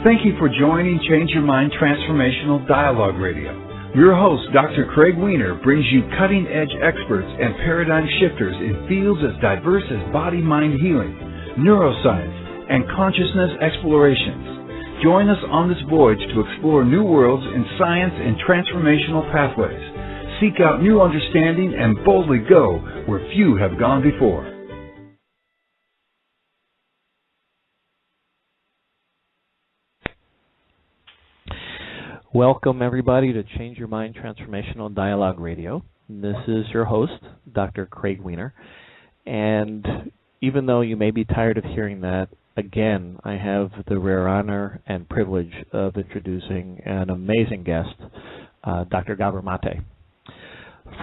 Thank you for joining Change Your Mind Transformational Dialogue Radio. Your host, Dr. Craig Weiner, brings you cutting-edge experts and paradigm shifters in fields as diverse as body-mind healing, neuroscience, and consciousness explorations. Join us on this voyage to explore new worlds in science and transformational pathways. Seek out new understanding and boldly go where few have gone before. Welcome, everybody, to Change Your Mind Transformational Dialogue Radio. This is your host, Dr. Craig Weiner. And even though you may be tired of hearing that, again, I have the rare honor and privilege of introducing an amazing guest, Dr. Gabor Mate.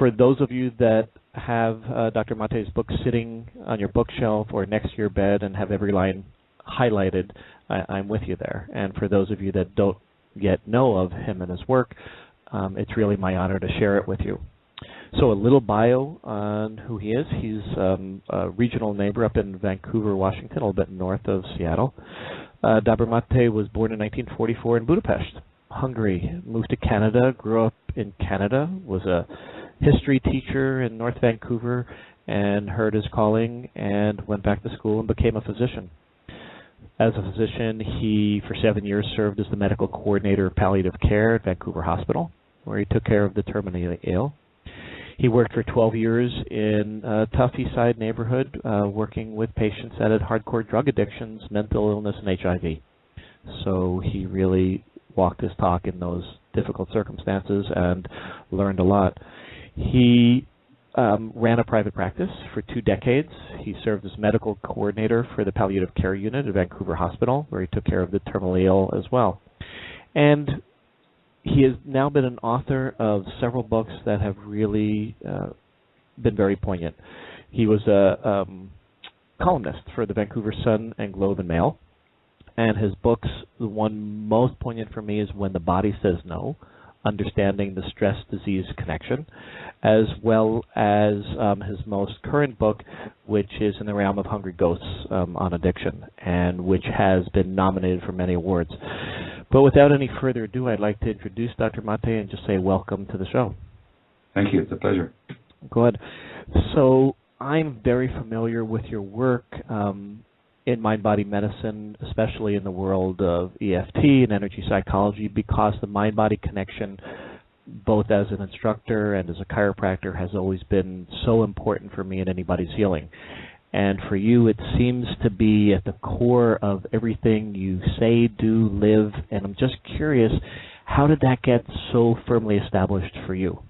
For those of you that have Dr. Mate's book sitting on your bookshelf or next to your bed and have every line highlighted, I'm with you there. And for those of you that don't yet know of him and his work, it's really my honor to share it with you. So a little bio on who he is. He's a regional neighbor up in Vancouver, Washington, a little bit north of Seattle. Gabor Mate was born in 1944 in Budapest, Hungary. Moved to Canada, grew up in Canada, was a history teacher in North Vancouver, and heard his calling and went back to school and became a physician. As a physician, he, for 7 years, served as the medical coordinator of palliative care at Vancouver Hospital, where he took care of the terminally ill. He worked for 12 years in a tough East Side neighborhood, working with patients that had hardcore drug addictions, mental illness, and HIV. So he really walked his talk in those difficult circumstances and learned a lot. He ran a private practice for 2 decades. He served as medical coordinator for the palliative care unit at Vancouver Hospital, where he took care of the terminally ill as well. And he has now been an author of several books that have really been very poignant. He was a columnist for the Vancouver Sun and Globe and Mail, and his books, the one most poignant for me is When the Body Says No, Understanding the Stress-Disease Connection, as well as his most current book, which is in the realm of Hungry Ghosts on addiction, and which has been nominated for many awards. But without any further ado, I'd like to introduce Dr. Mate and just say welcome to the show. Thank you. It's a pleasure. Go ahead. So I'm very familiar with your work in mind-body medicine, especially in the world of EFT and energy psychology, because the mind-body connection, both as an instructor and as a chiropractor, has always been so important for me in anybody's healing. And for you, it seems to be at the core of everything you say, do, live. And I'm just curious, how did that get so firmly established for you?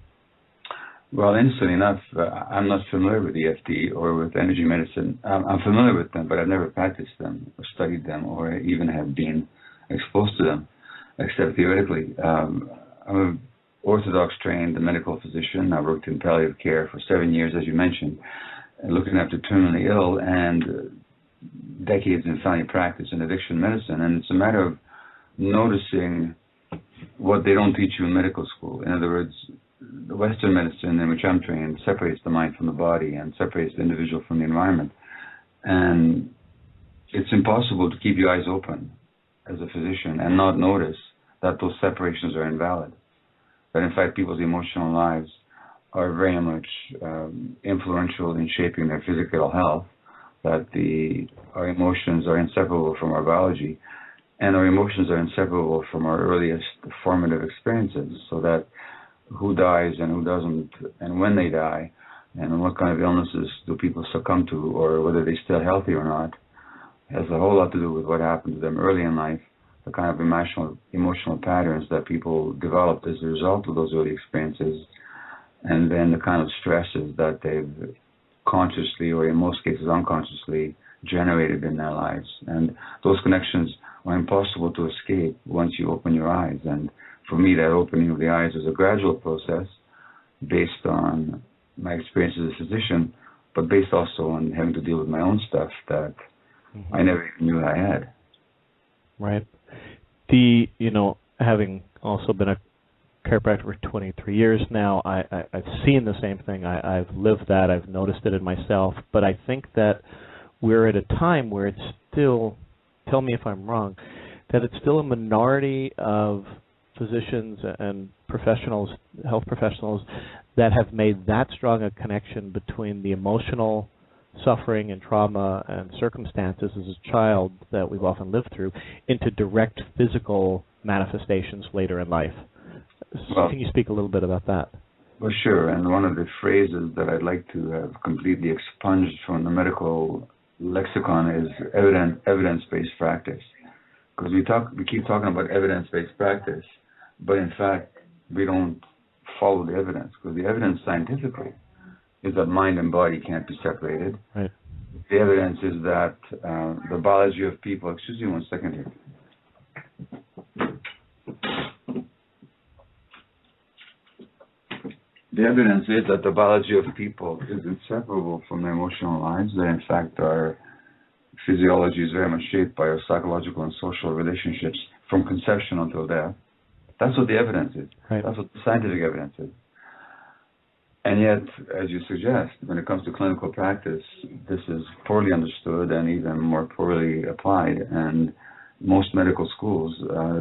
Well, interestingly enough, I'm not familiar with EFT or with energy medicine. I'm familiar with them, but I've never practiced them or studied them or even have been exposed to them, except theoretically. I'm an Orthodox trained medical physician. I worked in palliative care for 7 years, as you mentioned, looking after terminally ill, and decades in family practice in addiction medicine. And it's a matter of noticing what they don't teach you in medical school. In other words, the Western medicine in which I'm trained separates the mind from the body and separates the individual from the environment. And it's impossible to keep your eyes open as a physician and not notice that those separations are invalid. That in fact people's emotional lives are very much influential in shaping their physical health, that our emotions are inseparable from our biology, and our emotions are inseparable from our earliest formative experiences, so that who dies and who doesn't, and when they die, and what kind of illnesses do people succumb to, or whether they're still healthy or not, has a whole lot to do with what happened to them early in life, the kind of emotional patterns that people developed as a result of those early experiences, and then the kind of stresses that they've consciously, or in most cases unconsciously, generated in their lives. And those connections are impossible to escape once you open your eyes. And for me, that opening of the eyes is a gradual process based on my experience as a physician, but based also on having to deal with my own stuff that I never even knew I had. Right. Having also been a chiropractor for 23 years now, I've seen the same thing. I've lived that. I've noticed it in myself. But I think that we're at a time where it's still, tell me if I'm wrong, that it's still a minority of physicians and professionals, health professionals, that have made that strong a connection between the emotional suffering and trauma and circumstances as a child that we've often lived through into direct physical manifestations later in life. So can you speak a little bit about that? Well, sure. And one of the phrases that I'd like to have completely expunged from the medical lexicon is evidence-based practice. Because we keep talking about evidence-based practice, but in fact, we don't follow the evidence. Because the evidence scientifically is that mind and body can't be separated. Right. The evidence is that the biology of people, excuse me 1 second here. The evidence is that the biology of people is inseparable from their emotional lives, that in fact our physiology is very much shaped by our psychological and social relationships from conception until death. That's what the evidence is. Right. That's what the scientific evidence is. And yet, as you suggest, when it comes to clinical practice, this is poorly understood and even more poorly applied. And most medical schools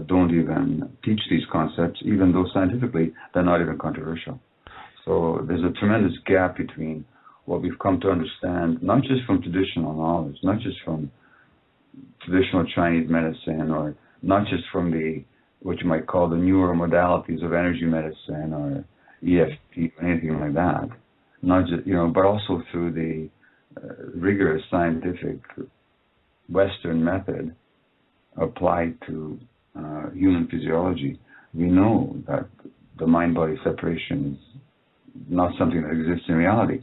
don't even teach these concepts, even though scientifically they're not even controversial. So there's a tremendous gap between what we've come to understand, not just from traditional knowledge, not just from traditional Chinese medicine, or not just from the what you might call the newer modalities of energy medicine or EFT, anything like that. Not just, but also through the rigorous scientific Western method applied to human physiology. We know that the mind-body separation is not something that exists in reality,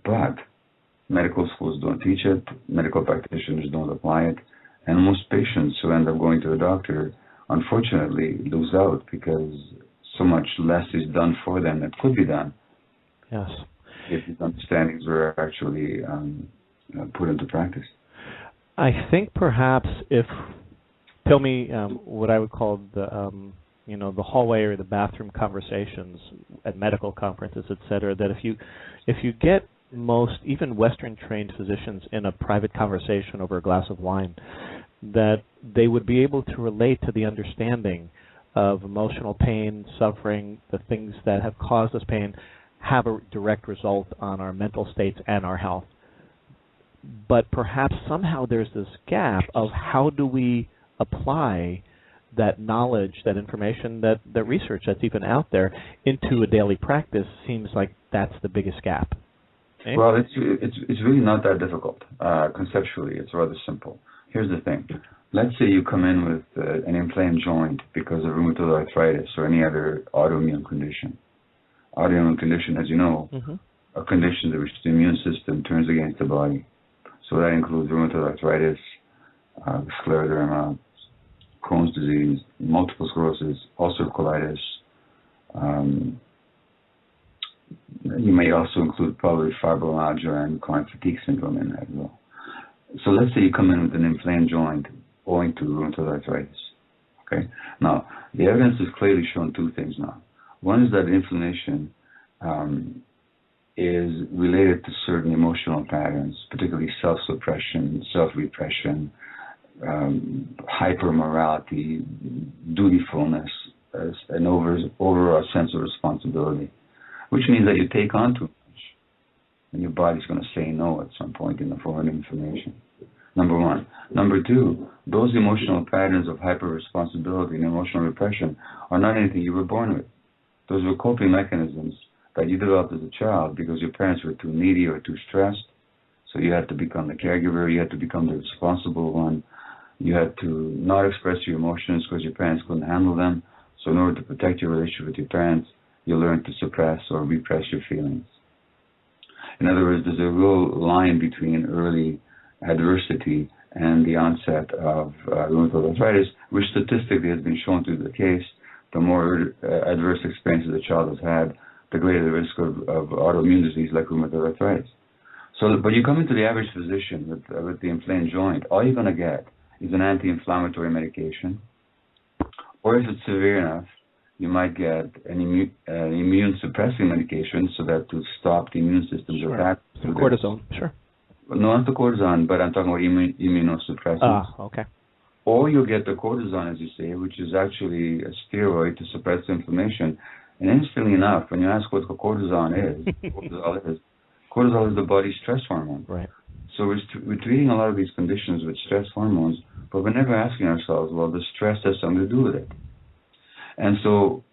but medical schools don't teach it, medical practitioners don't apply it, and most patients who end up going to a doctor, unfortunately, lose out because so much less is done for them that could be done. Yes. If these understandings were actually put into practice. I think perhaps tell me what I would call the hallway or the bathroom conversations at medical conferences, et cetera, that if you get most, even Western trained physicians in a private conversation over a glass of wine, that they would be able to relate to the understanding of emotional pain, suffering, the things that have caused us pain, have a direct result on our mental states and our health. But perhaps somehow there's this gap of how do we apply that knowledge, that information, that research that's even out there into a daily practice. Seems like that's the biggest gap. Okay? Well, it's really not that difficult. Conceptually, it's rather simple. Here's the thing. Let's say you come in with an inflamed joint because of rheumatoid arthritis or any other autoimmune condition. Autoimmune condition, as you know, a condition in which the immune system turns against the body. So that includes rheumatoid arthritis, scleroderma, Crohn's disease, multiple sclerosis, ulcerative colitis. You may also include probably fibromyalgia and chronic fatigue syndrome in that as well. So let's say you come in with an inflamed joint owing to rheumatoid arthritis. Okay. Now, the evidence has clearly shown two things now. One is that inflammation is related to certain emotional patterns, particularly self-suppression, self-repression, hypermorality, dutifulness, an overall sense of responsibility, which means that you take on too much, and your body's going to say no at some point in the form of inflammation. Number one. Number two, those emotional patterns of hyper-responsibility and emotional repression are not anything you were born with. Those were coping mechanisms that you developed as a child because your parents were too needy or too stressed, so you had to become the caregiver, you had to become the responsible one, you had to not express your emotions because your parents couldn't handle them, so in order to protect your relationship with your parents, you learn to suppress or repress your feelings. In other words, there's a real line between early adversity and the onset of rheumatoid arthritis, which statistically has been shown to be the case. The more adverse experiences a child has had, the greater the risk of autoimmune disease like rheumatoid arthritis. So, but you come into the average physician with the inflamed joint, all you're going to get is an anti-inflammatory medication, or if it's severe enough, you might get an immune-suppressing medication so that to stop the immune system's attack. Some cortisone, sure. No, not the cortisone, but I'm talking about immunosuppressants. Okay. or you'll get the cortisone, as you say, which is actually a steroid to suppress inflammation. And instantly enough, when you ask what cortisol is the body's stress hormone. Right. So we're treating a lot of these conditions with stress hormones, but we're never asking ourselves, well, the stress has something to do with it. And so,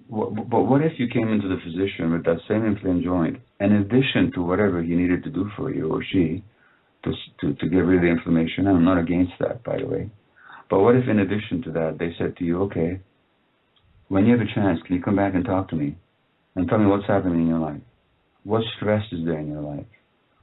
but what if you came into the physician with that same inflamed joint, in addition to whatever he needed to do for you, or she, to get rid of the inflammation? I'm not against that, by the way. But what if in addition to that, they said to you, okay, when you have a chance, can you come back and talk to me and tell me what's happening in your life? What stress is there in your life?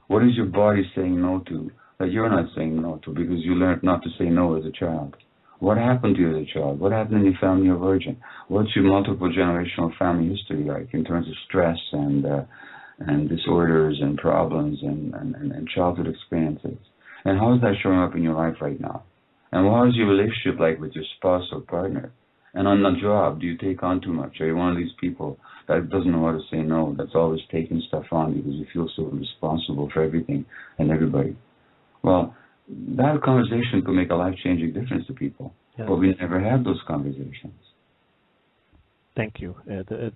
What is your body saying no to that you're not saying no to because you learned not to say no as a child? What happened to you as a child? What happened in your family of origin? What's your multiple generational family history like in terms of stress and disorders and problems and childhood experiences? And how is that showing up in your life right now? And what is your relationship like with your spouse or partner? And on the job, do you take on too much? Are you one of these people that doesn't know how to say no, that's always taking stuff on because you feel so responsible for everything and everybody? Well, that conversation could make a life-changing difference to people, but we never have those conversations. Thank you. The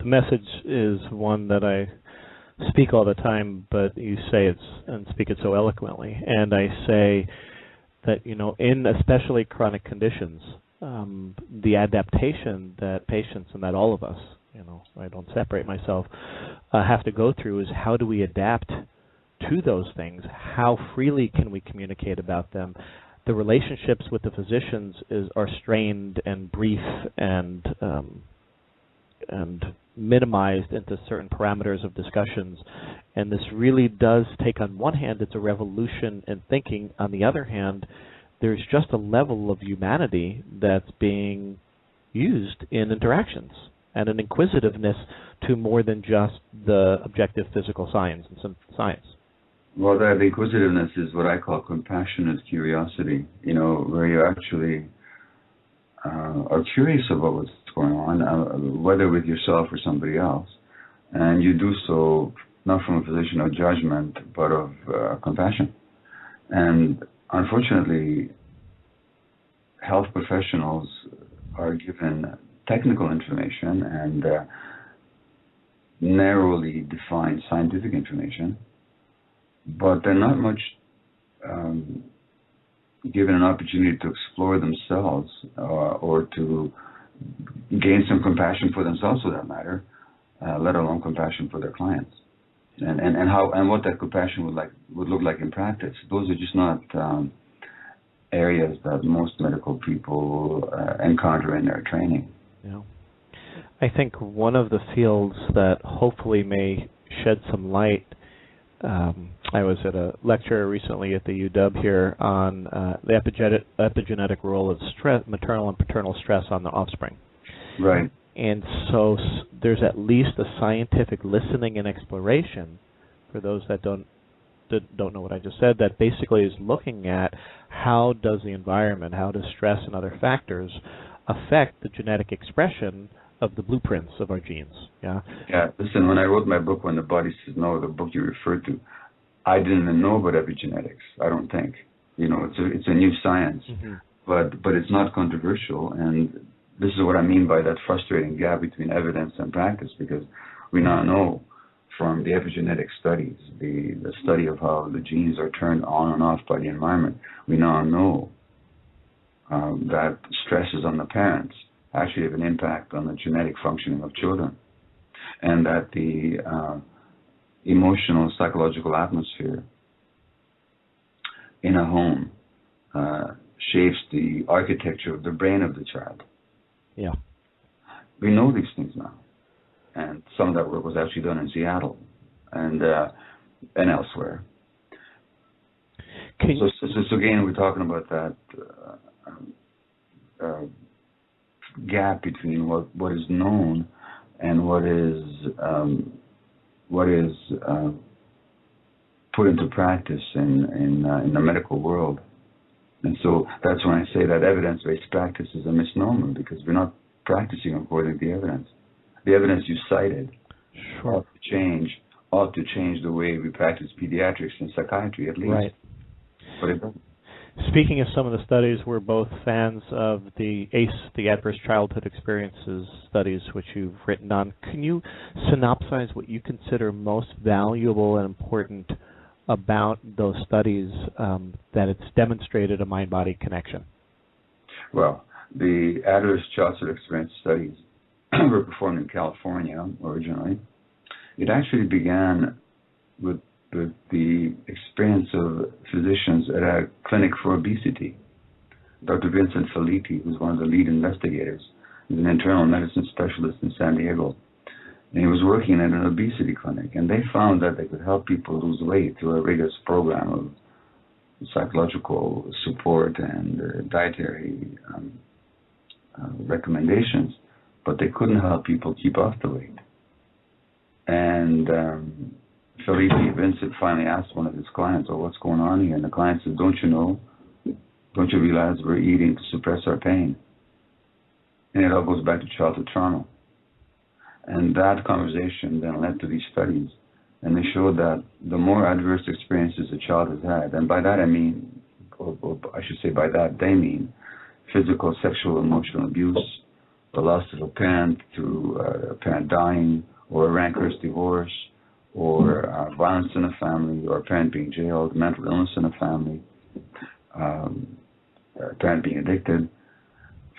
message is one that I speak all the time, but you say it and speak it so eloquently. And I say that, in especially chronic conditions, the adaptation that patients and that all of us, I don't separate myself, have to go through is how do we adapt to those things? How freely can we communicate about them? The relationships with the physicians are strained and brief and minimized into certain parameters of discussions. And this really does take, on one hand, it's a revolution in thinking. On the other hand, there's just a level of humanity that's being used in interactions and an inquisitiveness to more than just the objective physical science and some science. Well, that inquisitiveness is what I call compassionate curiosity, where you actually are curious about what's going on, whether with yourself or somebody else, and you do so not from a position of judgment, but of compassion. And unfortunately, health professionals are given technical information and narrowly defined scientific information, but they're not much given an opportunity to explore themselves or to gain some compassion for themselves, for that matter, let alone compassion for their clients. And what that compassion would look like in practice. Those are just not areas that most medical people encounter in their training. Yeah. I think one of the fields that hopefully may shed some light, I was at a lecture recently at the UW here on the epigenetic role of stress, maternal and paternal stress on the offspring. Right. And so there's at least a scientific listening and exploration for those that don't know what I just said, that basically is looking at how does the environment, how does stress and other factors affect the genetic expression of the blueprints of our genes. Yeah. Listen, when I wrote my book, When the Body Says No, the book you referred to, I didn't even know about epigenetics. I don't think. It's a new science, but it's not controversial. And this is what I mean by that frustrating gap between evidence and practice, because we now know from the epigenetic studies, the study of how the genes are turned on and off by the environment, we now know that stresses on the parents actually have an impact on the genetic functioning of children, and that the emotional, psychological atmosphere in a home shapes the architecture of the brain of the child. Yeah. We know these things now, and some of that work was actually done in Seattle and elsewhere. So again, we're talking about that gap between what is known and what is put into practice in the medical world. And so that's when I say that evidence-based practice is a misnomer, because we're not practicing according to the evidence. The evidence you cited ought to change the way we practice pediatrics and psychiatry, at least. Right. But it doesn't. Speaking of some of the studies, we're both fans of the ACE, the Adverse Childhood Experiences studies, which you've written on. Can you synopsize what you consider most valuable and important about those studies that it's demonstrated a mind-body connection? Well, the Adverse Childhood Experience studies were performed in California originally. It actually began with the experience of physicians at a clinic for obesity. Dr. Vincent Filippi, who's one of the lead investigators, is an internal medicine specialist in San Diego. And he was working at an obesity clinic, and they found that they could help people lose weight through a rigorous program of psychological support and dietary recommendations, but they couldn't help people keep off the weight. And Vincent finally asked one of his clients, "Oh, what's going on here?" And the client said, "Don't you realize we're eating to suppress our pain?" And it all goes back to childhood trauma. And that conversation then led to these studies. And they showed that the more adverse experiences a child has had, and by that I mean, or I should say by that they mean, physical, sexual, emotional abuse, the loss of a parent through a parent dying, or a rancorous divorce, or violence in a family, or a parent being jailed, mental illness in a family, a parent being addicted.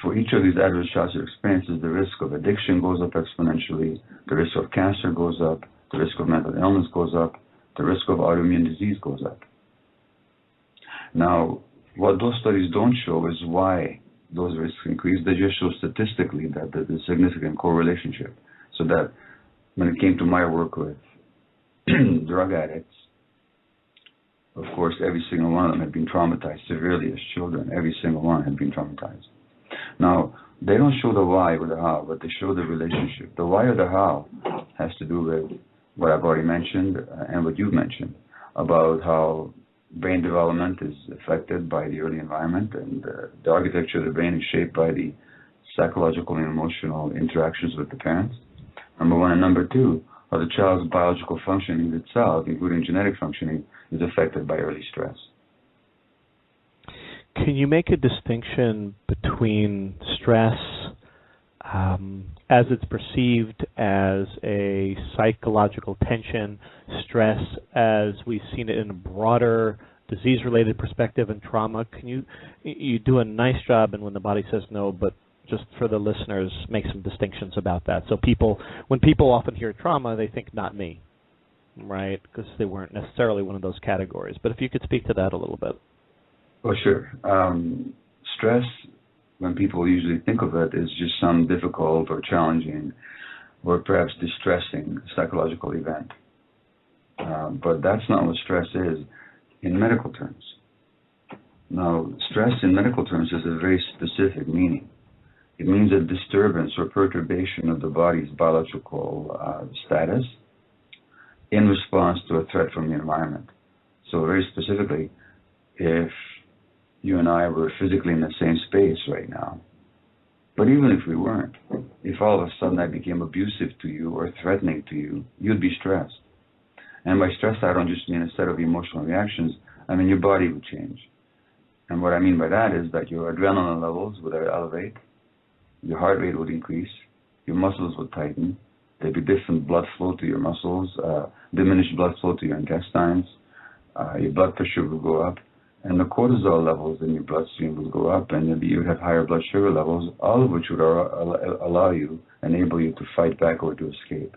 For each of these adverse childhood experiences, the risk of addiction goes up exponentially, the risk of cancer goes up, the risk of mental illness goes up, the risk of autoimmune disease goes up. Now, what those studies don't show is why those risks increase. They just show statistically that there's a significant correlationship. So that when it came to my work with drug addicts, of course, every single one of them had been traumatized severely as children. Every single one had been traumatized. Now, they don't show the why or the how, but they show the relationship. The why or the how has to do with what I've already mentioned and what you've mentioned about how brain development is affected by the early environment, and the architecture of the brain is shaped by the psychological and emotional interactions with the parents. Number one. And number two, how the child's biological functioning itself, including genetic functioning, is affected by early stress. Can you make a distinction between stress as it's perceived as a psychological tension, stress as we've seen it in a broader disease-related perspective and trauma? Can you do a nice job, and when the body says no, but just for the listeners, make some distinctions about that. So when people often hear trauma, they think not me, right? Because they weren't necessarily one of those categories. But if you could speak to that a little bit. Well, sure. Stress, when people usually think of it, is just some difficult or challenging or perhaps distressing psychological event. But that's not what stress is in medical terms. Now, stress in medical terms has a very specific meaning. It means a disturbance or perturbation of the body's biological status in response to a threat from the environment. So very specifically, if you and I were physically in the same space right now, but even if we weren't, if all of a sudden I became abusive to you or threatening to you, you'd be stressed. And by stress, I don't just mean a set of emotional reactions, I mean your body would change. And what I mean by that is that your adrenaline levels would elevate, your heart rate would increase, your muscles would tighten, there'd be different blood flow to your muscles, diminished blood flow to your intestines, your blood pressure would go up, and the cortisol levels in your bloodstream would go up, and you would have higher blood sugar levels, all of which would enable you to fight back or to escape.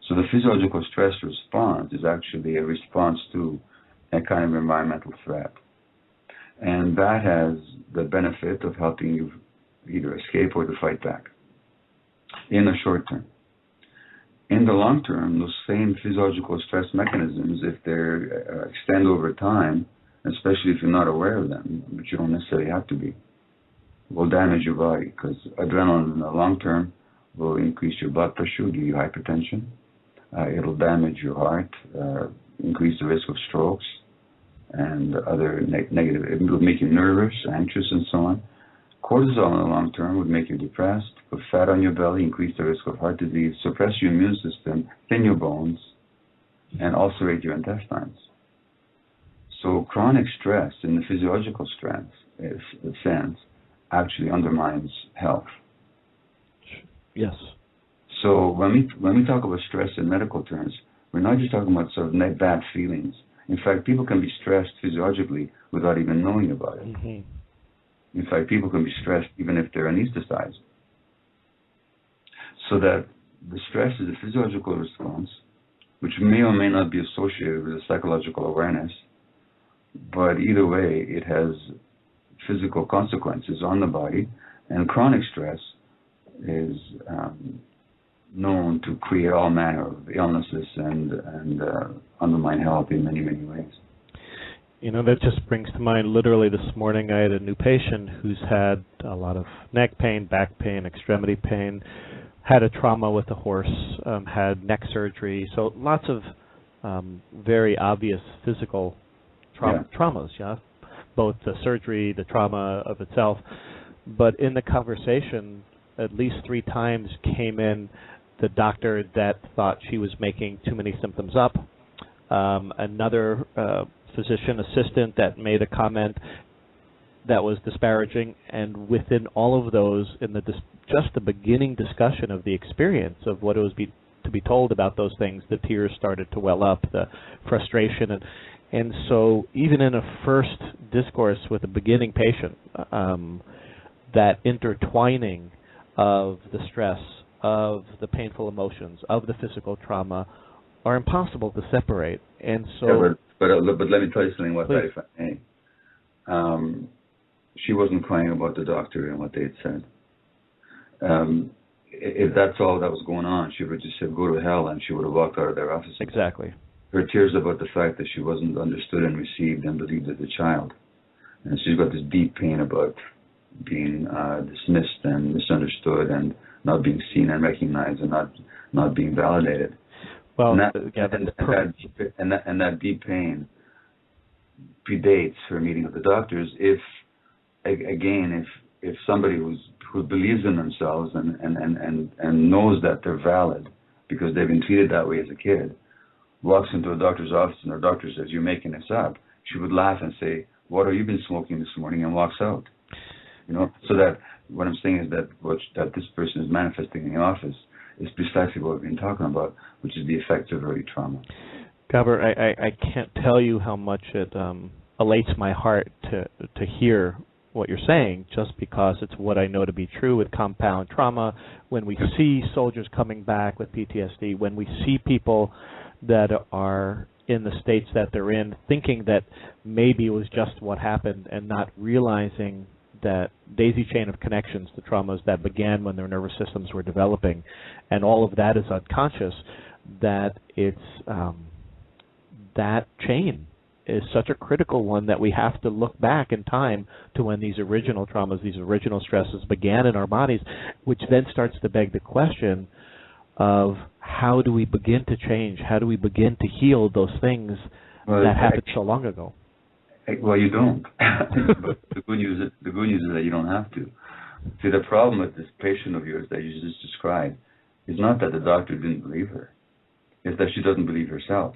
So the physiological stress response is actually a response to a kind of environmental threat. And that has the benefit of helping you either escape or to fight back in the short term. In the long term, those same physiological stress mechanisms, if they extend over time, especially if you're not aware of them, but you don't necessarily have to be, will damage your body, because adrenaline in the long term will increase your blood pressure, give you hypertension. It'll damage your heart, increase the risk of strokes and other negative. It will make you nervous, anxious, and so on. Cortisol in the long term would make you depressed, put fat on your belly, increase the risk of heart disease, suppress your immune system, thin your bones, and ulcerate your intestines. So chronic stress in the physiological sense actually undermines health. Yes. So when we talk about stress in medical terms, we're not just talking about sort of bad feelings. In fact, people can be stressed physiologically without even knowing about it. Mm-hmm. In fact, people can be stressed even if they're anesthetized. So that the stress is a physiological response, which may or may not be associated with a psychological awareness, but either way, it has physical consequences on the body, and chronic stress is known to create all manner of illnesses and undermine health in many, many ways. You know, that just brings to mind, literally this morning I had a new patient who's had a lot of neck pain, back pain, extremity pain, had a trauma with a horse, had neck surgery, so lots of very obvious physical traumas, both the surgery, the trauma of itself. But in the conversation, at least 3 times came in the doctor that thought she was making too many symptoms up, another physician assistant that made a comment that was disparaging, and within all of those, in the just the beginning discussion of the experience of what it was to be told about those things, the tears started to well up, the frustration, and so even in a first discourse with a beginning patient, that intertwining of the stress, of the painful emotions, of the physical trauma, are impossible to separate. And so, but let me tell you something about that, if I may. She wasn't crying about the doctor and what they had said. If that's all that was going on, she would have just said, "Go to hell," and she would have walked out of their office. Exactly. Her tears about the fact that she wasn't understood and received and believed as a child, and she's got this deep pain about being dismissed and misunderstood and not being seen and recognized and not being validated. Well, that deep pain predates her meeting with the doctors. If somebody who believes in themselves and knows that they're valid because they've been treated that way as a kid, walks into a doctor's office and the doctor says, "You're making this up," she would laugh and say, "What have you been smoking this morning?" and walks out. You know, so that what I'm saying is that that this person is manifesting in the office is precisely what we've been talking about, which is the effects of early trauma. Gabor, I can't tell you how much it elates my heart to hear what you're saying, just because it's what I know to be true with compound trauma. When we see soldiers coming back with PTSD, when we see people that are in the states that they're in, thinking that maybe it was just what happened and not realizing that daisy chain of connections to traumas that began when their nervous systems were developing, and all of that is unconscious, that it's that chain is such a critical one that we have to look back in time to when these original traumas, these original stresses began in our bodies, which then starts to beg the question of how do we begin to change? How do we begin to heal those things that happened so long ago? Well, you don't. But the good news is that you don't have to. See, the problem with this patient of yours that you just described is not that the doctor didn't believe her. It's that she doesn't believe herself.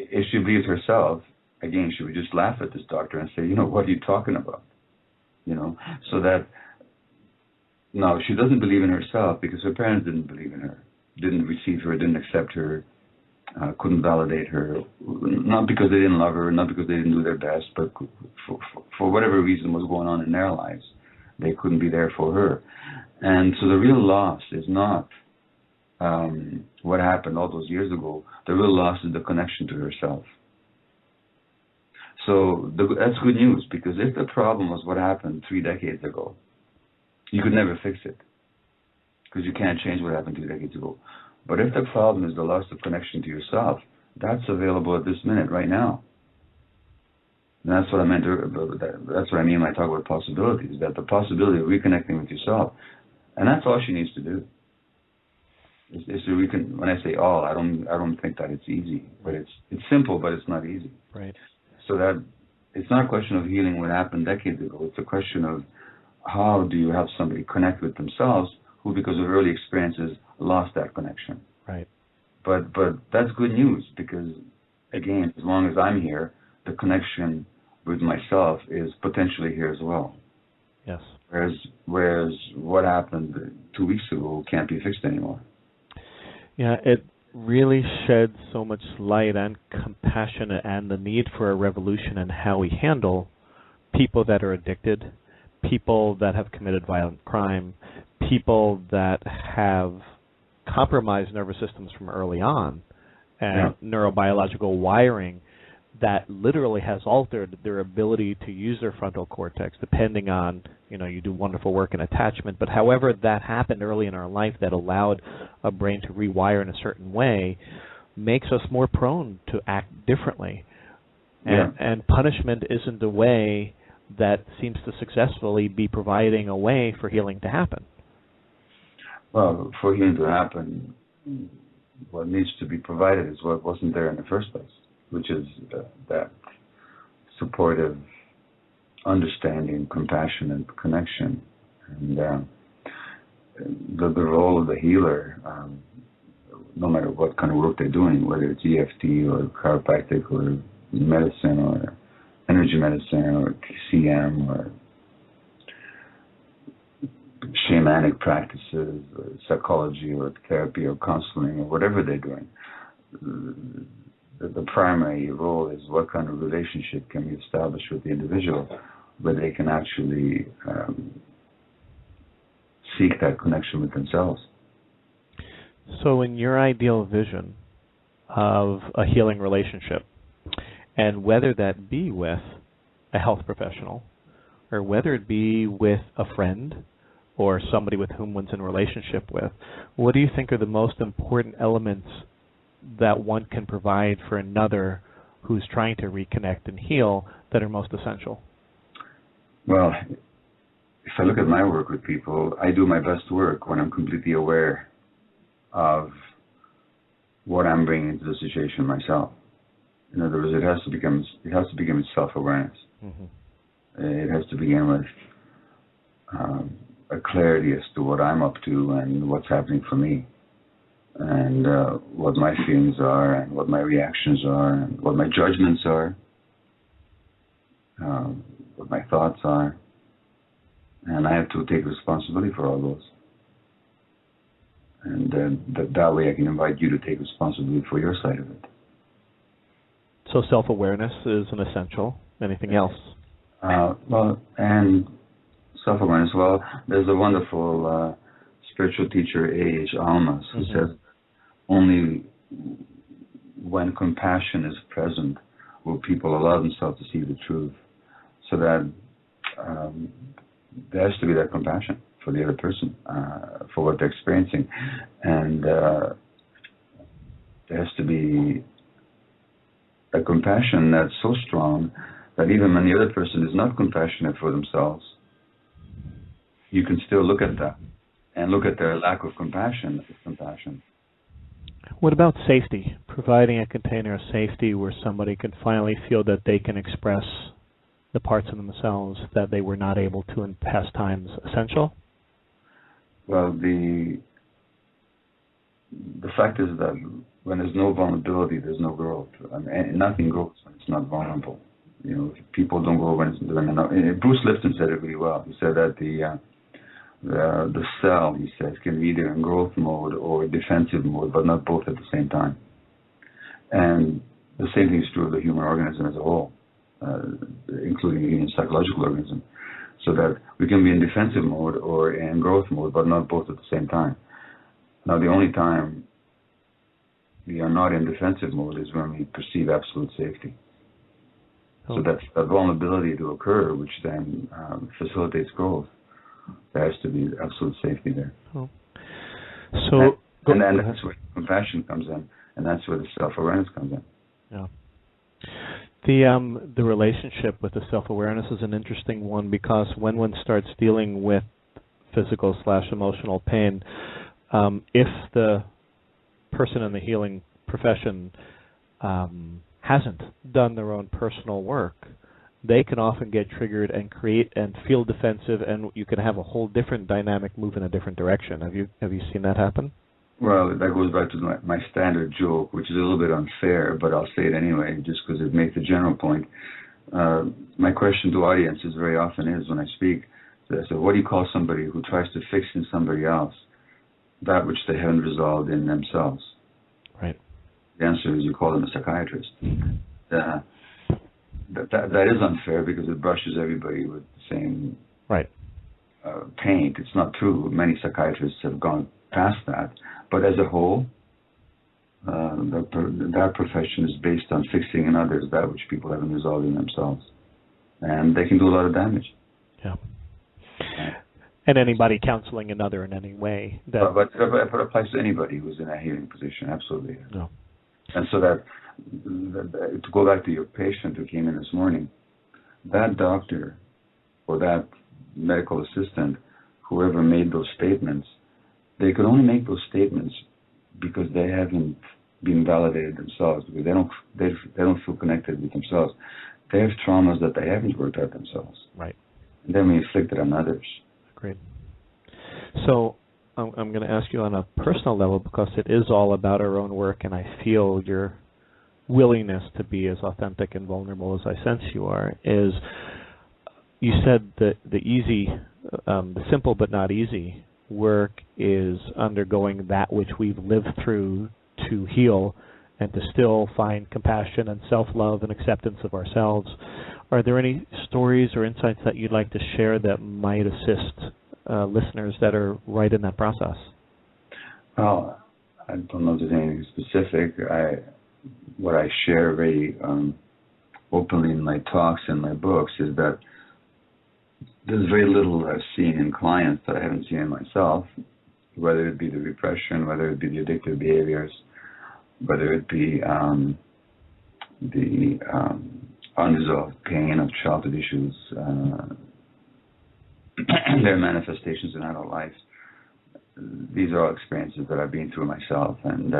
If she believed herself, again, she would just laugh at this doctor and say, "You know, what are you talking about?" You know, so that no, she doesn't believe in herself because her parents didn't believe in her, didn't receive her, didn't accept her, couldn't validate her, not because they didn't love her, not because they didn't do their best, but for whatever reason was going on in their lives, they couldn't be there for her. And so the real loss is not what happened all those years ago. The real loss is the connection to herself. So that's good news, because if the problem was what happened 3 decades ago, you could never fix it, because you can't change what happened 2 decades ago. But if the problem is the loss of connection to yourself, that's available at this minute, right now. And that's what I meant. That's what I mean when I talk about possibilities. That the possibility of reconnecting with yourself, and that's all she needs to do. Is to when I say all, I don't think that it's easy, but it's simple, but it's not easy. Right. So that it's not a question of healing what happened decades ago. It's a question of how do you help somebody connect with themselves who, because of early experiences, lost that connection. Right. But that's good news, because again, as long as I'm here, the connection with myself is potentially here as well. Yes. Whereas what happened 2 weeks ago can't be fixed anymore. Yeah, it really sheds so much light and compassion and the need for a revolution in how we handle people that are addicted, people that have committed violent crime, people that have compromised nervous systems from early on, and neurobiological wiring that literally has altered their ability to use their frontal cortex, depending on, you do wonderful work in attachment, but however that happened early in our life that allowed a brain to rewire in a certain way makes us more prone to act differently. And punishment isn't a way that seems to successfully be providing a way for healing to happen. Well, for healing to happen, what needs to be provided is what wasn't there in the first place, which is that supportive understanding, compassion, and connection. And the role of the healer, no matter what kind of work they're doing, whether it's EFT or chiropractic or medicine or energy medicine or TCM or shamanic practices or psychology or therapy or counseling or whatever they're doing, the primary role is what kind of relationship can be established with the individual where they can actually seek that connection with themselves. So in your ideal vision of a healing relationship, and whether that be with a health professional or whether it be with a friend or somebody with whom one's in relationship with, what do you think are the most important elements that one can provide for another who's trying to reconnect and heal that are most essential? Well, if I look at my work with people, I do my best work when I'm completely aware of what I'm bringing into the situation myself. In other words, it has to begin with self-awareness. Mm-hmm. It has to begin with a clarity as to what I'm up to and what's happening for me, and what my feelings are, and what my reactions are, and what my judgments are, what my thoughts are, and I have to take responsibility for all those. And that way I can invite you to take responsibility for your side of it. So self-awareness is an essential. Anything else? Well, and self-awareness. Well, there's a wonderful spiritual teacher, A.H. Alma's, who says, only when compassion is present will people allow themselves to see the truth. So that there has to be that compassion for the other person, for what they're experiencing. And there has to be a compassion that's so strong that even when the other person is not compassionate for themselves, you can still look at that and look at their lack of compassion as compassion. What about safety? Providing a container of safety where somebody can finally feel that they can express the parts of themselves that they were not able to in past times essential? Well, the fact is that when there's no vulnerability, there's no growth. And nothing grows when it's not vulnerable. People don't grow when they're not. Bruce Lipton said it really well. He said that the cell, he says, can be either in growth mode or defensive mode, but not both at the same time. And the same thing is true of the human organism as a whole, including the human psychological organism. So that we can be in defensive mode or in growth mode, but not both at the same time. Now, the only time we are not in defensive mode is when we perceive absolute safety. Oh. So that's that vulnerability to occur, which then facilitates growth. There has to be absolute safety there. Oh. And then that's where compassion comes in, and that's where the self-awareness comes in. Yeah. The relationship with the self-awareness is an interesting one, because when one starts dealing with physical/emotional pain, if the person in the healing profession hasn't done their own personal work, they can often get triggered and create and feel defensive, and you can have a whole different dynamic move in a different direction. Have you seen that happen? Well, that goes back to my standard joke, which is a little bit unfair, but I'll say it anyway, just because it makes a general point. My question to audiences very often is, when I speak, so what do you call somebody who tries to fix in somebody else that which they haven't resolved in themselves? Right. The answer is you call them a psychiatrist. That is unfair because it brushes everybody with the same right. Paint. It's not true. Many psychiatrists have gone past that. But as a whole, that profession is based on fixing in others that which people haven't resolved in themselves. And they can do a lot of damage. Yeah. And anybody counseling another in any way. But it applies to anybody who's in a healing position, absolutely. No. And so to go back to your patient who came in this morning, that doctor or that medical assistant, whoever made those statements, they could only make those statements because they haven't been validated themselves, because they don't feel connected with themselves. They have traumas that they haven't worked out themselves. Right. And then we inflict it on others. Great. So I'm going to ask you on a personal level, because it is all about our own work, and I feel your willingness to be as authentic and vulnerable as I sense you are, is you said that the simple but not easy work is undergoing that which we've lived through to heal and to still find compassion and self-love and acceptance of ourselves. Are there any stories or insights that you'd like to share that might assist listeners that are right in that process? Well, I don't know if there's anything specific. What I share very openly in my talks and my books is that there's very little I've seen in clients that I haven't seen in myself, whether it be the repression, whether it be the addictive behaviors, whether it be the unresolved pain of childhood issues, their manifestations in adult life. These are all experiences that I've been through myself, and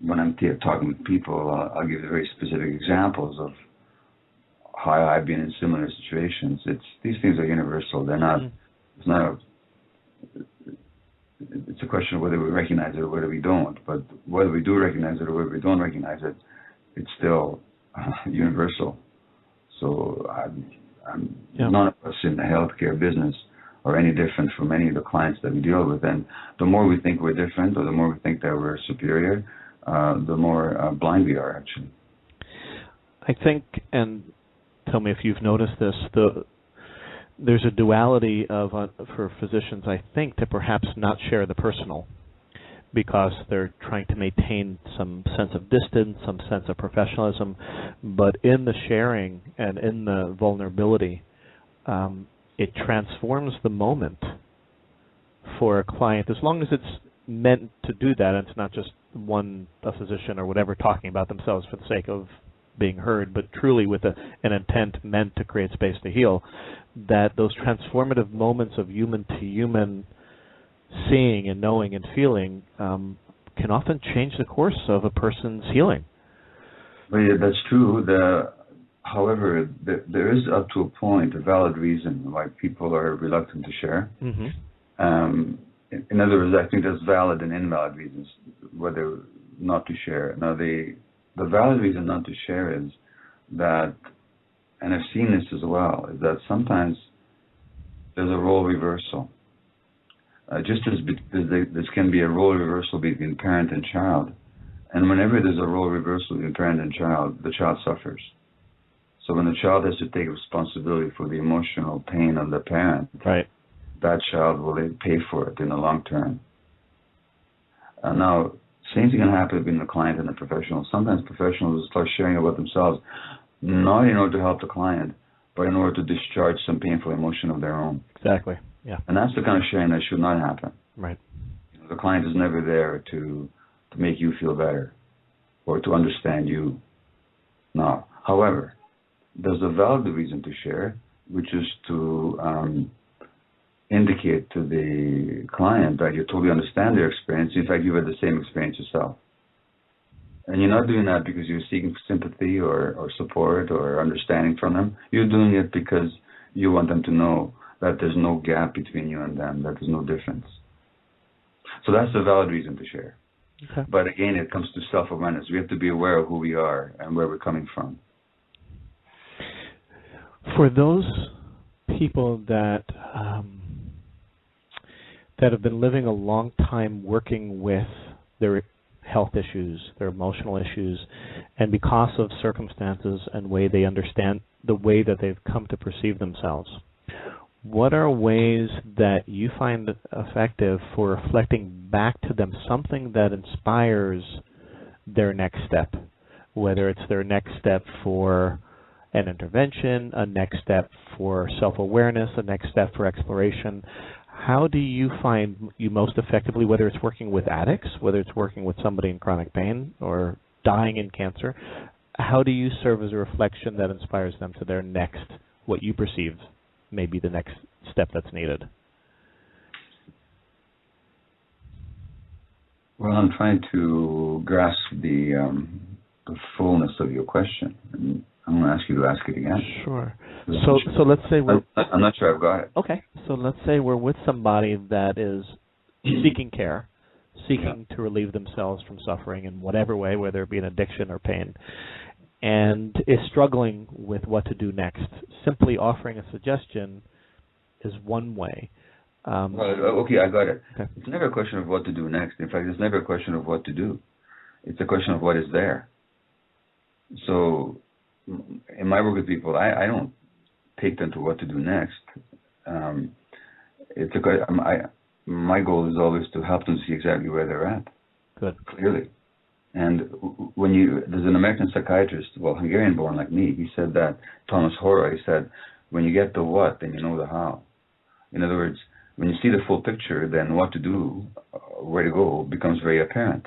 when I'm talking with people, I'll give very specific examples of how I've been in similar situations. These things are universal. They're not. It's not. It's a question of whether we recognize it or whether we don't. But whether we do recognize it or whether we don't recognize it, it's still universal. So none of us in the healthcare business are any different from any of the clients that we deal with. And the more we think we're different, or the more we think that we're superior, the more blind we are, actually. I think, and tell me if you've noticed this, there's a duality for physicians, I think, to perhaps not share the personal, because they're trying to maintain some sense of distance, some sense of professionalism. But in the sharing and in the vulnerability, it transforms the moment for a client, as long as it's meant to do that, and it's not just a physician or whatever talking about themselves for the sake of being heard, but truly with an intent meant to create space to heal, that those transformative moments of human-to-human seeing and knowing and feeling can often change the course of a person's healing. Well, yeah, that's true. However, there is up to a point a valid reason why people are reluctant to share. Mm-hmm. In other words, I think there's valid and invalid reasons whether not to share. Now, the valid reason not to share is that, and I've seen this as well, is that sometimes there's a role reversal. Just as this can be a role reversal between parent and child. And whenever there's a role reversal between parent and child, the child suffers. So when the child has to take responsibility for the emotional pain of the parent, right, that child will pay for it in the long term. Now, same thing can happen between the client and the professional. Sometimes professionals start sharing about themselves, not in order to help the client, but in order to discharge some painful emotion of their own. Exactly, yeah. And that's the kind of sharing that should not happen. Right. The client is never there to make you feel better or to understand you. No. However, there's a valid reason to share, which is to indicate to the client that you totally understand their experience. In fact, you've had the same experience yourself. And you're not doing that because you're seeking sympathy or support or understanding from them. You're doing it because you want them to know that there's no gap between you and them, that there's no difference. So that's a valid reason to share. Okay. But again, it comes to self-awareness. We have to be aware of who we are and where we're coming from. For those people that that have been living a long time working with their health issues, their emotional issues, and because of circumstances and way they understand the way that they've come to perceive themselves, what are ways that you find effective for reflecting back to them something that inspires their next step, whether it's their next step for an intervention, a next step for self-awareness, a next step for exploration? How do you find you most effectively, whether it's working with addicts, whether it's working with somebody in chronic pain or dying in cancer, how do you serve as a reflection that inspires them to their next, what you perceive may be the next step that's needed? Well, I'm trying to grasp the fullness of your question. And I'm going to ask you to ask it again. Sure. So let's say I'm not sure I've got it. Okay. So let's say we're with somebody that is seeking care, seeking to relieve themselves from suffering in whatever way, whether it be an addiction or pain, and is struggling with what to do next. Simply offering a suggestion is one way. Okay, I got it. Okay. It's never a question of what to do next. In fact, it's never a question of what to do. It's a question of what is there. So in my work with people, I don't take them to what to do next. My goal is always to help them see exactly where they're at. Good. Clearly. And there's an American psychiatrist, Hungarian-born like me, he said that, Thomas Hora, he said, when you get the what, then you know the how. In other words, when you see the full picture, then what to do, where to go, becomes very apparent,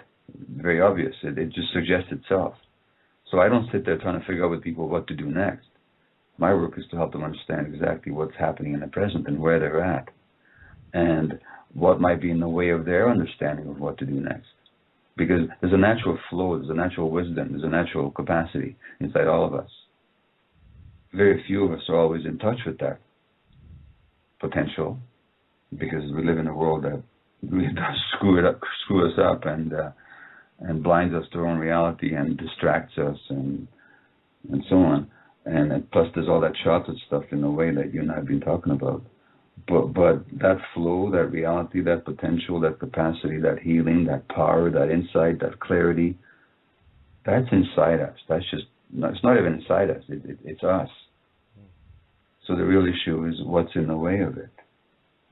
very obvious. It just suggests itself. So I don't sit there trying to figure out with people what to do next. My work is to help them understand exactly what's happening in the present and where they're at, and what might be in the way of their understanding of what to do next. Because there's a natural flow, there's a natural wisdom, there's a natural capacity inside all of us. Very few of us are always in touch with that potential, because we live in a world that really does screw us up and blinds us to our own reality and distracts us and so on. And plus there's all that chocolate stuff in the way that you and I have been talking about. But that flow, that reality, that potential, that capacity, that healing, that power, that insight, that clarity, that's inside us. It's not even inside us, it's us. So the real issue is what's in the way of it.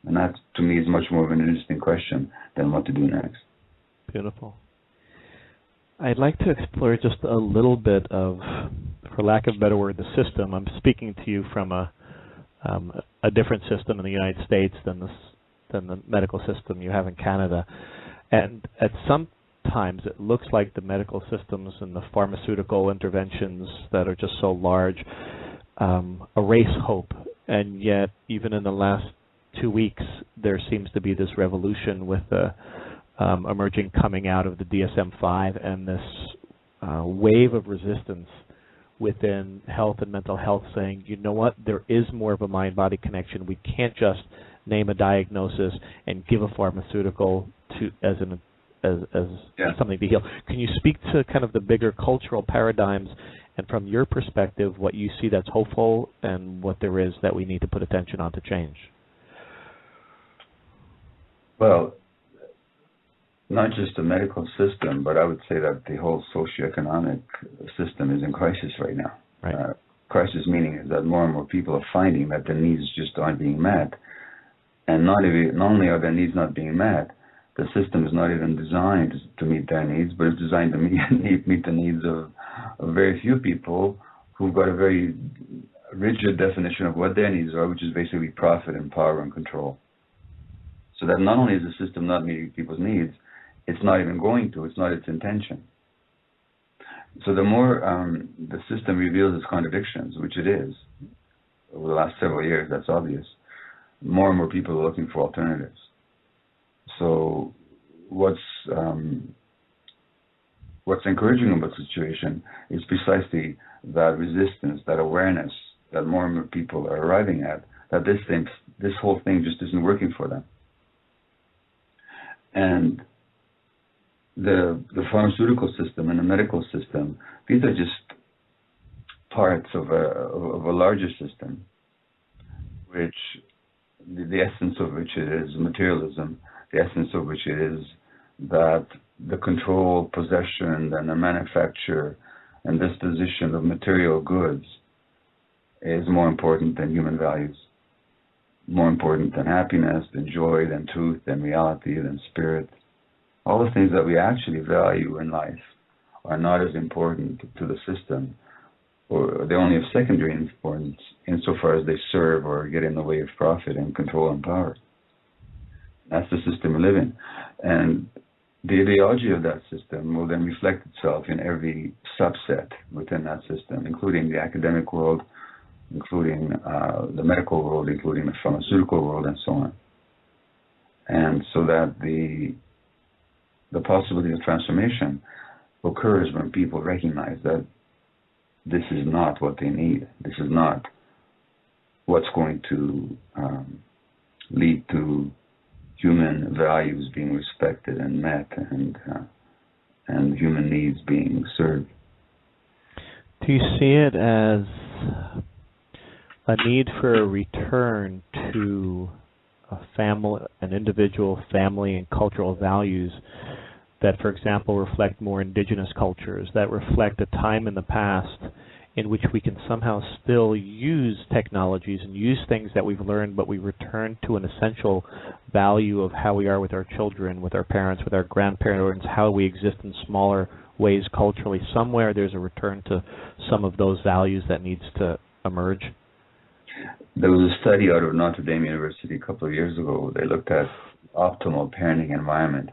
And that, to me, is much more of an interesting question than what to do next. Beautiful. I'd like to explore just a little bit of, for lack of a better word, the system. I'm speaking to you from a different system in the United States than the medical system you have in Canada. And at some times it looks like the medical systems and the pharmaceutical interventions that are just so large erase hope. And yet, even in the last 2 weeks, there seems to be this revolution with the emerging coming out of the DSM-5 and this wave of resistance within health and mental health saying, you know what, there is more of a mind-body connection. We can't just name a diagnosis and give a pharmaceutical as something to heal. Can you speak to kind of the bigger cultural paradigms and from your perspective what you see that's hopeful and what there is that we need to put attention on to change? Well, not just the medical system, but I would say that the whole socioeconomic system is in crisis right now. Right. Crisis meaning is that more and more people are finding that their needs just aren't being met. And not only are their needs not being met, the system is not even designed to meet their needs, but it's designed to meet the needs of very few people who've got a very rigid definition of what their needs are, which is basically profit and power and control. So that not only is the system not meeting people's needs, it's not even going to. It's not its intention. So the more the system reveals its contradictions, which it is, over the last several years, that's obvious, more and more people are looking for alternatives. So what's encouraging about the situation is precisely that resistance, that awareness that more and more people are arriving at, that this whole thing just isn't working for them. And the pharmaceutical system and the medical system, these are just parts of a larger system, which the essence of which it is materialism, the essence of which it is that the control, possession, and the manufacture and disposition of material goods is more important than human values, more important than happiness, than joy, than truth, than reality, than spirit. All the things that we actually value in life are not as important to the system, or they only have secondary importance insofar as they serve or get in the way of profit and control and power. That's the system we live in. And the ideology of that system will then reflect itself in every subset within that system, including the academic world, including the medical world, including the pharmaceutical world, and so on. And so that the possibility of transformation occurs when people recognize that this is not what they need. This is not what's going to lead to human values being respected and met, and human needs being served. Do you see it as a need for a return to a family, an individual family and cultural values that, for example, reflect more indigenous cultures, that reflect a time in the past in which we can somehow still use technologies and use things that we've learned, but we return to an essential value of how we are with our children, with our parents, with our grandparents, how we exist in smaller ways culturally? Somewhere there's a return to some of those values that needs to emerge. There was a study out of Notre Dame University a couple of years ago. They looked at optimal parenting environment,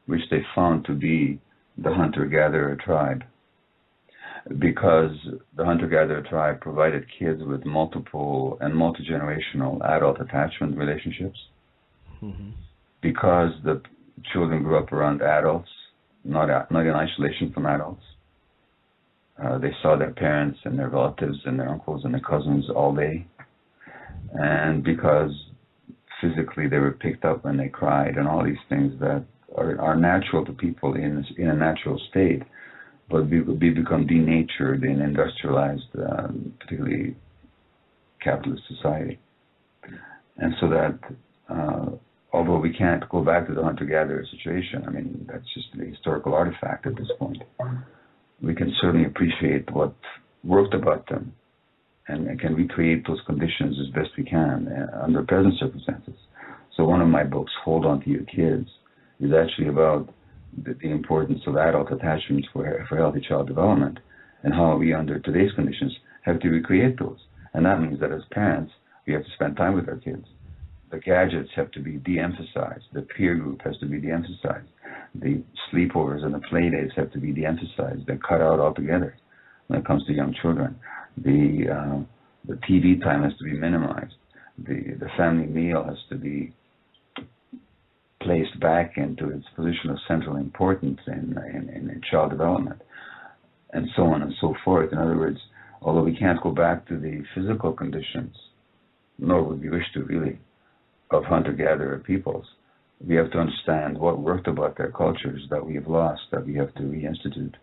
which they found to be the hunter-gatherer tribe, because the hunter-gatherer tribe provided kids with multiple and multi-generational adult attachment relationships, because the children grew up around adults, not in isolation from adults. They saw their parents and their relatives and their uncles and their cousins all day, and because physically they were picked up when they cried, and all these things that are natural to people in a natural state, but become denatured in industrialized, particularly capitalist society. And so that although we can't go back to the hunter-gatherer situation, I mean, that's just a historical artifact at this point, we can certainly appreciate what worked about them and can recreate those conditions as best we can under present circumstances. So one of my books, Hold On to Your Kids, is actually about the importance of adult attachments for healthy child development, and how we, under today's conditions, have to recreate those. And that means that as parents, we have to spend time with our kids. The gadgets have to be de-emphasized. The peer group has to be de-emphasized. The sleepovers and the play dates have to be de-emphasized. They're cut out altogether when it comes to young children. The TV time has to be minimized. The family meal has to be placed back into its position of central importance in child development, and so on and so forth. In other words, although we can't go back to the physical conditions, nor would we wish to really, of hunter-gatherer peoples, we have to understand what worked about their cultures that we have lost, that we have to reinstitute.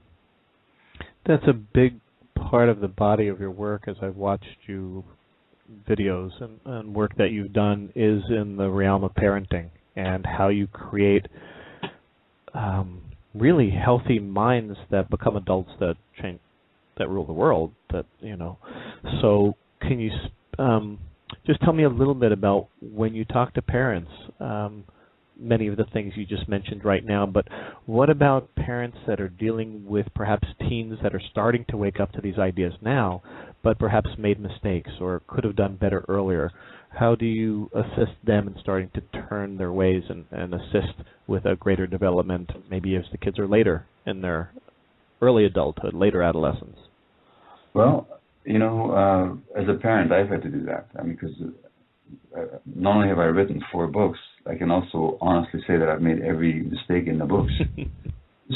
That's a big part of the body of your work, as I've watched you videos and work that you've done, is in the realm of parenting and how you create really healthy minds that become adults that change, that rule the world. That, you know. So can you just tell me a little bit about when you talk to parents? Many of the things you just mentioned right now, but what about parents that are dealing with perhaps teens that are starting to wake up to these ideas now, but perhaps made mistakes or could have done better earlier? How do you assist them in starting to turn their ways and assist with a greater development, maybe as the kids are later in their early adulthood, later adolescence? Well, you know, as a parent, I've had to do that. I mean, because not only have I written 4 books, I can also honestly say that I've made every mistake in the books,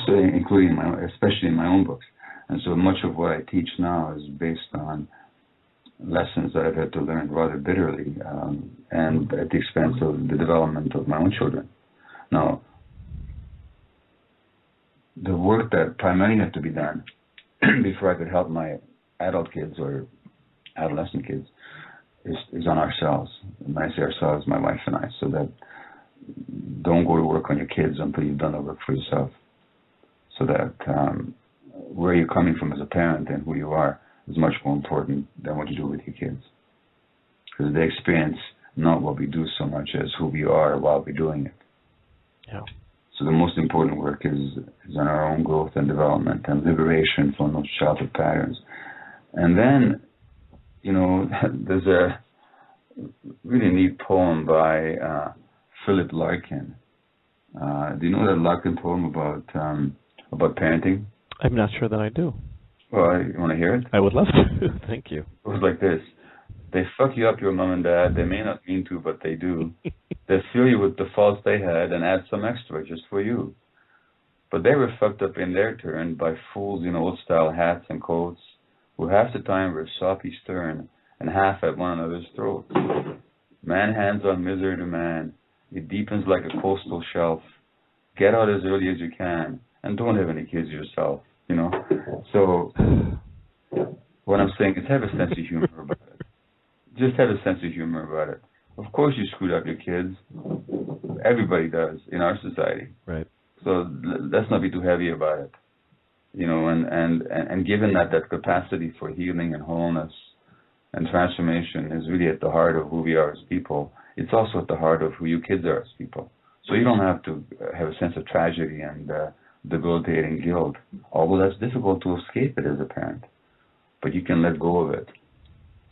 so including especially in my own books. And so much of what I teach now is based on lessons that I've had to learn rather bitterly, and at the expense of the development of my own children. Now, the work that primarily had to be done before I could help my adult kids or adolescent kids is on ourselves. And when I say ourselves, my wife and I, so that don't go to work on your kids until you've done the work for yourself. So that where you're coming from as a parent and who you are is much more important than what you do with your kids. Because they experience not what we do so much as who we are while we're doing it. Yeah. So the most important work is on our own growth and development and liberation from those childhood patterns. And then, there's a really neat poem by Philip Larkin. Do you know that Larkin poem about parenting? I'm not sure that I do. Well, you want to hear it? I would love to. Thank you. It was like this. They fuck you up, your mom and dad. They may not mean to, but they do. They fill you with the faults they had and add some extra just for you. But they were fucked up in their turn by fools in old-style hats and coats who half the time were soppy stern and half at one another's throats. Man hands on misery to man. It deepens like a coastal shelf. Get out as early as you can and don't have any kids yourself, So what I'm saying is have a sense of humor about it. Just have a sense of humor about it. Of course you screwed up your kids. Everybody does in our society. Right. So let's not be too heavy about it. And given that capacity for healing and wholeness and transformation is really at the heart of who we are as people, it's also at the heart of who you kids are as people. So you don't have to have a sense of tragedy and debilitating guilt, although that's difficult to escape it as a parent. But you can let go of it.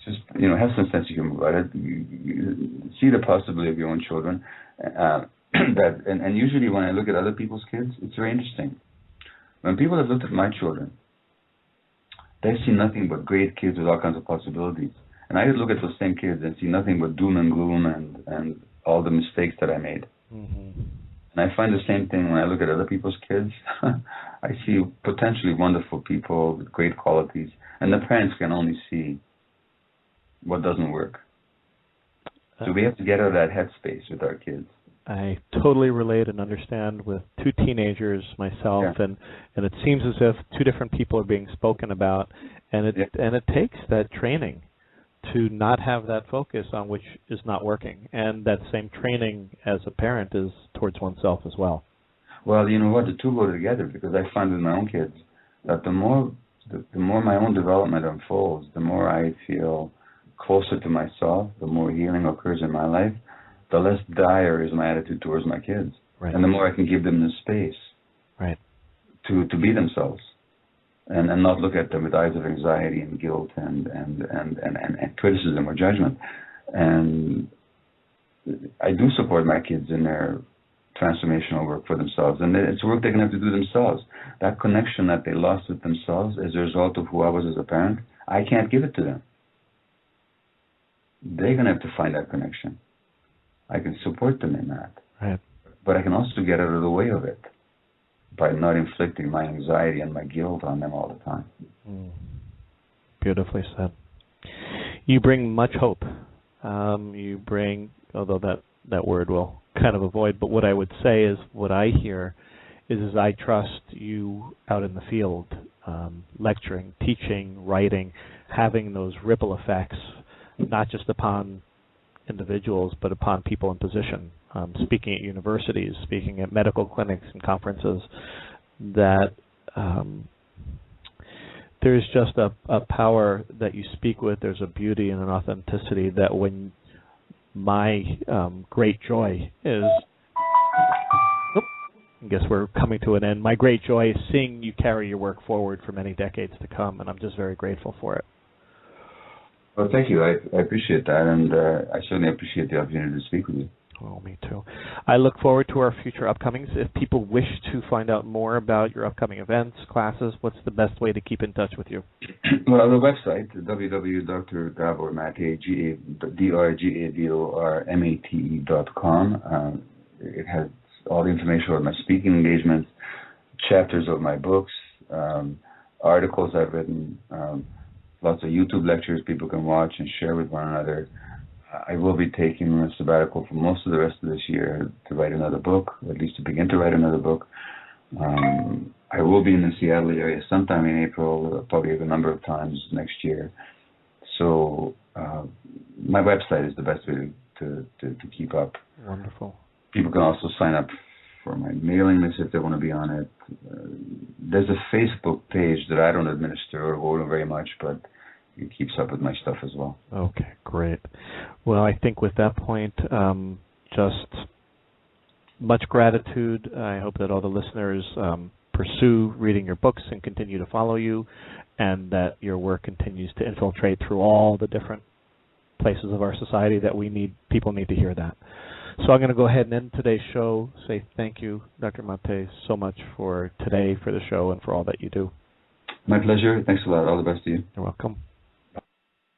Just, have some sense of humor about it. You see the possibility of your own children. And usually when I look at other people's kids, it's very interesting. When people have looked at my children, they see nothing but great kids with all kinds of possibilities. And I look at those same kids and see nothing but doom and gloom and all the mistakes that I made. Mm-hmm. And I find the same thing when I look at other people's kids. I see potentially wonderful people with great qualities, and the parents can only see what doesn't work. So we have to get out of that headspace with our kids. I totally relate and understand with two teenagers myself, Yeah. and it seems as if two different people are being spoken about, and it takes that training to not have that focus on which is not working, and that same training as a parent is towards oneself as well. Well, you know what? The two go together, because I find with my own kids that the more my own development unfolds, the more I feel closer to myself, the more healing occurs in my life, the less dire is my attitude towards my kids. Right. And the more I can give them the space right. to be themselves and not look at them with eyes of anxiety and guilt and criticism or judgment. And I do support my kids in their transformational work for themselves. And it's work they're going to have to do themselves. That connection that they lost with themselves as a result of who I was as a parent, I can't give it to them. They're going to have to find that connection. I can support them in that. Right. But I can also get out of the way of it by not inflicting my anxiety and my guilt on them all the time. Beautifully said. You bring much hope. You bring, although that word will kind of avoid, but what I would say is what I hear is I trust you out in the field, lecturing, teaching, writing, having those ripple effects, not just upon individuals, but upon people in position, speaking at universities, speaking at medical clinics and conferences, that there's just a power that you speak with, there's a beauty and an authenticity that when my great joy is, I guess we're coming to an end, my great joy is seeing you carry your work forward for many decades to come, and I'm just very grateful for it. Well, thank you. I appreciate that, and I certainly appreciate the opportunity to speak with you. Oh, me too. I look forward to our future upcomings. If people wish to find out more about your upcoming events, classes, what's the best way to keep in touch with you? Well, the website, www.drgabormate.com. It has all the information about my speaking engagements, chapters of my books, articles I've written, lots of YouTube lectures people can watch and share with one another. I will be taking a sabbatical for most of the rest of this year to write another book, or at least to begin to write another book. I will be in the Seattle area sometime in April, probably a number of times next year. So my website is the best way to keep up. Wonderful. People can also sign up for my mailing list if they want to be on it. There's a Facebook page that I don't administer or go to very much, but it keeps up with my stuff as well. Okay, great. Well, I think with that point, just much gratitude. I hope that all the listeners pursue reading your books and continue to follow you, and that your work continues to infiltrate through all the different places of our society that people need to hear that. So I'm going to go ahead and end today's show, say thank you, Dr. Mate, so much for today, for the show, and for all that you do. My pleasure. Thanks a lot. All the best to you. You're welcome.